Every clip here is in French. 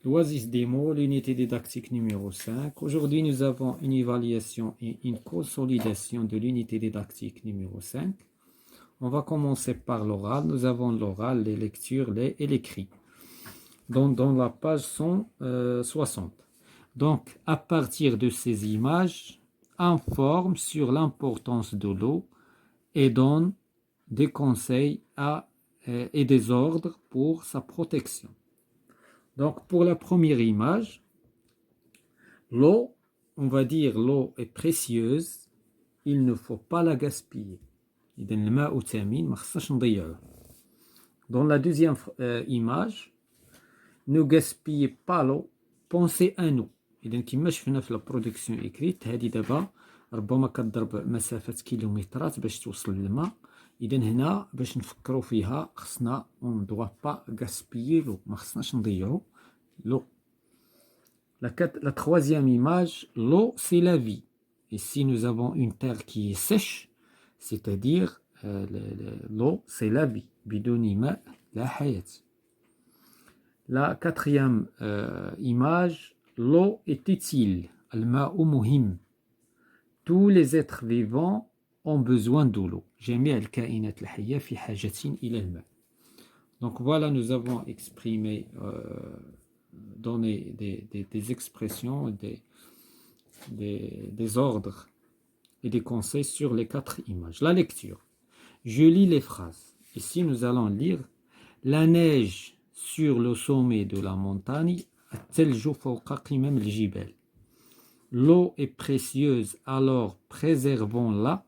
L'Oasis des mots, l'unité didactique numéro 5. Aujourd'hui, nous avons une évaluation et une consolidation de l'unité didactique numéro 5. On va commencer par l'oral. Nous avons l'oral, les lectures et l'écrit. Dans la page 160. Donc, à partir de ces images, informe sur l'importance de l'eau et donne des conseils et des ordres pour sa protection. Donc, pour la première image, l'eau, on va dire l'eau est précieuse, il ne faut pas la gaspiller. Dans la deuxième image, ne gaspillez pas l'eau, pensez à nous. إذا كما شفنا في البرودكسيون إكريت هذه دابا ربما كتضرب مسافة كيلومترات باش توصل للماء. إذا هنا باش نفكروا فيها خصنا on doit pas gaspiller l'eau, ما خصناش نضيعوا l'eau. La troisième image, l'eau c'est la vie. Et si nous avons une terre qui est sèche, c'est-à-dire l'eau c'est la vie. بدون ماء لا حياة. La quatrième image, l'eau est utile. الماء مهم. Tous les êtres vivants ont besoin de l'eau. جميع الكائنات الحية في حاجة إلى الماء. Donc voilà, nous avons exprimé, donné des expressions, des ordres et des conseils sur les quatre images. La lecture. Je lis les phrases. Ici, nous allons lire la neige sur le sommet de la montagne, الثلج فوق قمم الجبال. L'eau est précieuse, alors préservons-la.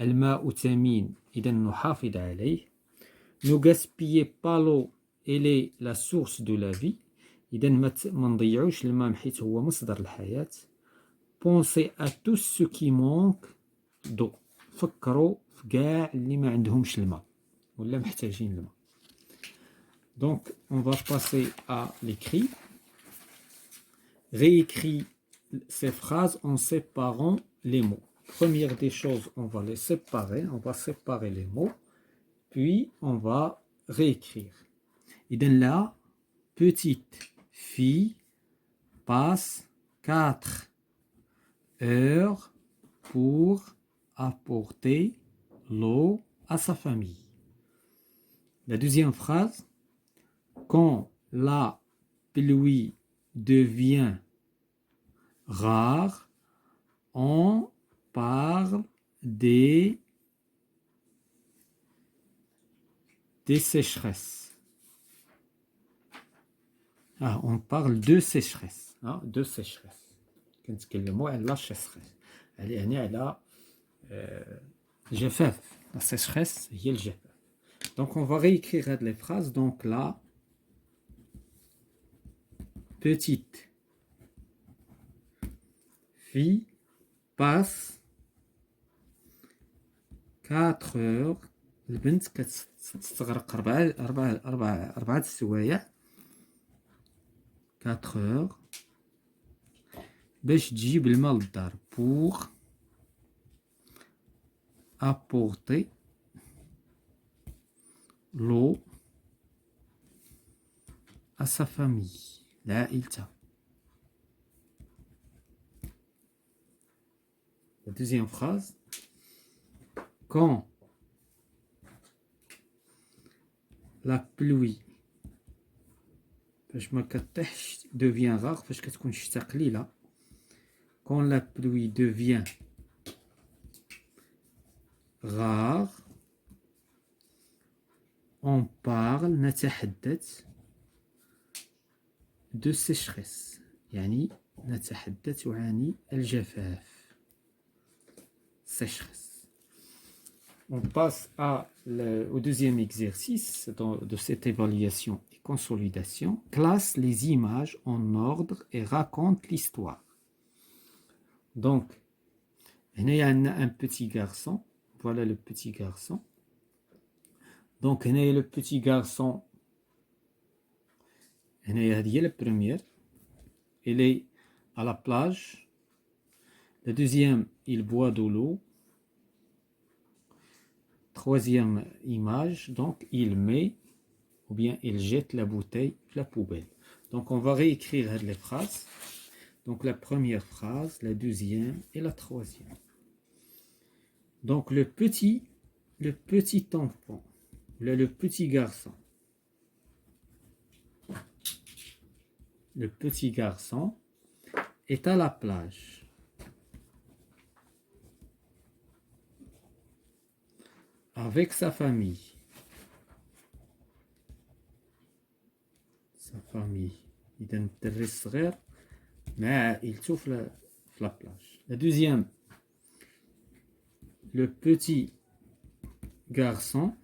الماء ثمين, إذا نحافظ عليه. Ne gaspillez pas l'eau, elle est la source de la vie. إذا ما نضيعوش الماء حيث هو مصدر الحياة. Pensez à tout ce qui manque d'eau. فكروا في كاع اللي ما عندهمش الماء ولا محتاجين الماء. Donc, on va passer à l'écrit. Réécris ces phrases en séparant les mots. Première des choses, on va les séparer. On va séparer les mots. Puis, on va réécrire. Et donc là, petite fille passe 4 heures pour apporter l'eau à sa famille. La deuxième phrase. Quand la pluie devient rare, on parle des sécheresses. On parle de sécheresse. De sécheresse. كنتكلموا على la sécheresse. يعني على جفاف. La sécheresse هي الجفاف. Donc on va réécrire les phrases. Donc là, petite fille passe 4 heures. البنت كتستغرق 4 سوايع 4 heures باش تجيب الماء للدار pour apporter l'eau à sa famille. لعائلتها. La deuxième phrase. Quand la pluie فاش ما كطيحش devient rare فاش كتكون الشتا قليلة. Quand la pluie devient rare, on parle نتحدث de sécheresse. يعني نتحدث عن الجفاف. Sécheresse. On passe au deuxième exercice de cette évaluation et consolidation. Classe les images en ordre et raconte l'histoire. Donc, il y a un petit garçon. Voilà le petit garçon. Donc, il y a le petit garçon. Il y a la première. Il est à la plage. Le deuxième, il boit de l'eau. Troisième image, donc il met ou bien il jette la bouteille à la poubelle. Donc, on va réécrire les phrases. Donc, la première phrase, la deuxième et la troisième. Donc, le petit enfant, le petit garçon. Le petit garçon est à la plage. Avec sa famille. Sa famille. Il souffle la plage. La deuxième. Le petit garçon.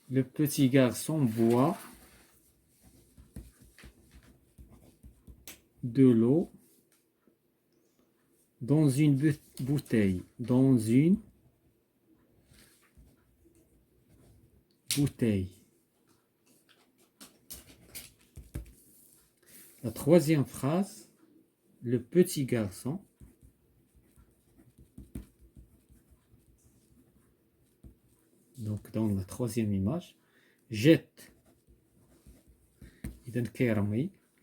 Le petit garçon boit de l'eau dans une bouteille. Dans une bouteille. La troisième phrase, le petit garçon donc dans la troisième image, jette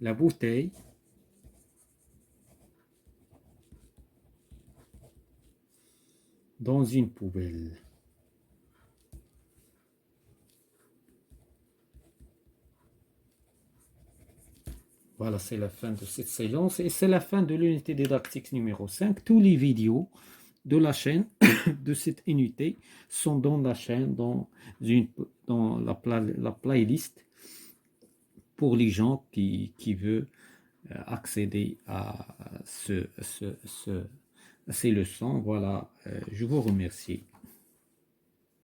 la bouteille dans une poubelle. Voilà, c'est la fin de cette séance et c'est la fin de l'unité didactique numéro 5. Tous les vidéos de la chaîne de cette unité sont dans la chaîne, dans la playlist pour les gens qui veulent accéder à ces leçons. Voilà, je vous remercie.